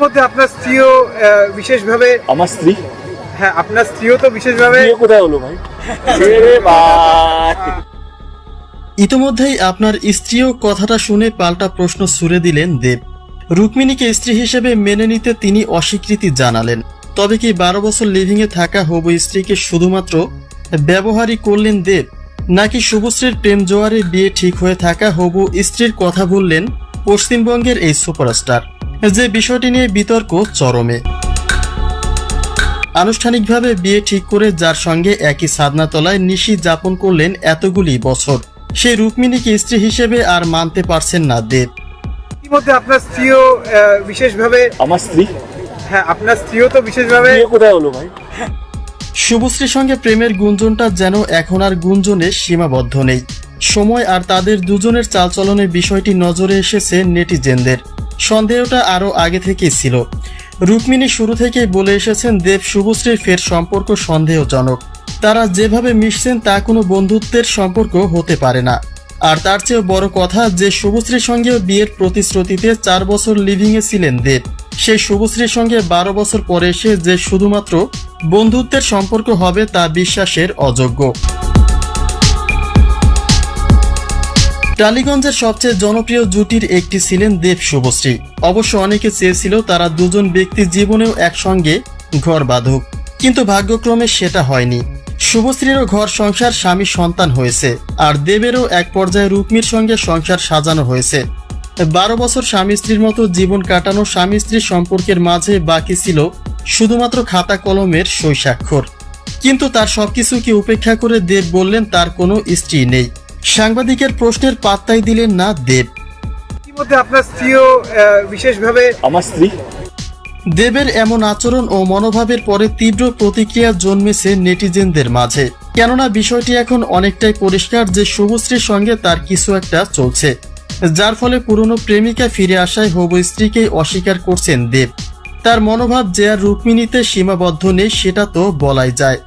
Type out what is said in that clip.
মধ্যে আপনার স্ত্রীও বিশেষভাবে আমার স্ত্রী হ্যাঁ আপনার স্ত্রীও তো বিশেষভাবে বিয়ে কোথায় হলো ভাই? রে ভাই। ইতোমধ্যেই আপনার স্ত্রীও কথাটা শুনে পাল্টা প্রশ্ন ছুড়ে দিলেন দেব। রুক্মিণীকে স্ত্রী হিসেবে মেনে নিতে তিনি অস্বীকৃতি জানালেন। তবে কি 12 বছর লিভিংয়ে থাকা হবু স্ত্রীকে শুধুমাত্র ব্যবহারই করলেন দেব, নাকি শুভশ্রীর প্রেম জোয়ারে বিয়ে ঠিক হয়ে থাকা হবু স্ত্রীর কথা বললেন পশ্চিমবঙ্গের এই সুপারস্টার? যে বিষয়টি নিয়ে বিতর্ক চরমে। আনুষ্ঠানিকভাবে বিয়ে ঠিক করে যার সঙ্গে একই ছাদনাতলায় নিশি যাপন করলেন এতগুলি বছর, সেই রুক্মিণীকে স্ত্রী হিসেবে আর মানতে পারছেন না দেব। ইতিমধ্যে আপনার স্ত্রীও বিশেষভাবে আমার স্ত্রী হ্যাঁ আপনার স্ত্রীও তো বিশেষভাবে বিয়ে কোথায় হলো ভাই? শুভশ্রীর সঙ্গে প্রেমের গুঞ্জনটা যেন এখন আর গুঞ্জনে সীমাবদ্ধ নেই। সময় আর তাদের দুজনের চালচলনের বিষয়টি নজরে এসেছে নেটিজেনদের। সন্দেহটা আরও আগে থেকেই ছিল। রুক্মিণী শুরু থেকেই বলে এসেছেন দেব শুভশ্রীর ফের সম্পর্ক সন্দেহজনক। তারা যেভাবে মিশছেন তা কোনো বন্ধুত্বের সম্পর্ক হতে পারে না। আর তার চেয়েও বড় কথা যে শুভশ্রীর সঙ্গেও বিয়ের প্রতিশ্রুতিতে 4 বছর লিভিংয়ে ছিলেন দেব, সেই শুভশ্রীর সঙ্গে 12 বছর পরে এসে যে শুধুমাত্র বন্ধুত্বের সম্পর্ক হবে তা বিশ্বাসের অযোগ্য। টালিগঞ্জের সবচেয়ে জনপ্রিয় জুটির একটি ছিলেন দেব শুভশ্রী। অবশ্য অনেকে চেয়েছিল তারা দুজন ব্যক্তি জীবনেও একসঙ্গে ঘর বাঁধুক, কিন্তু ভাগ্যক্রমে সেটা হয়নি। শুভশ্রীরও ঘর সংসার, স্বামী সন্তান হয়েছে, আর দেবেরও এক পর্যায়ে রুক্মির সঙ্গে সংসার সাজানো হয়েছে। 12 বছর স্বামী স্ত্রীর মতো জীবন কাটানো স্বামী স্ত্রীর সম্পর্কের মাঝে বাকি ছিল শুধুমাত্র খাতা কলমের সই স্বাক্ষর। কিন্তু তার সবকিছুকে উপেক্ষা করে দেব বললেন তার কোনো স্ত্রী নেই। সাংবাদিকের প্রশ্নের পাত্তাই দিলেন না দেব। ইতিমধ্যে আপনার স্ত্রীও বিশেষভাবে আমার স্ত্রী দেবের এমন আচরণ ও মনোভাবের পরে তীব্র প্রতিক্রিয়া জন্মেছে নেটিজেনদের মাঝে। কেননা বিষয়টি এখন অনেকটাই পরিষ্কার যে শুভশ্রীর সঙ্গে তার কিছু একটা চলছে, যার ফলে পুরনো প্রেমিকা ফিরে আসায় হবু স্ত্রীকেই অস্বীকার করছেন দেব। তার মনোভাব যে আর রুক্মিণীতে সীমাবদ্ধ নেই সেটা তো বলাই যায়।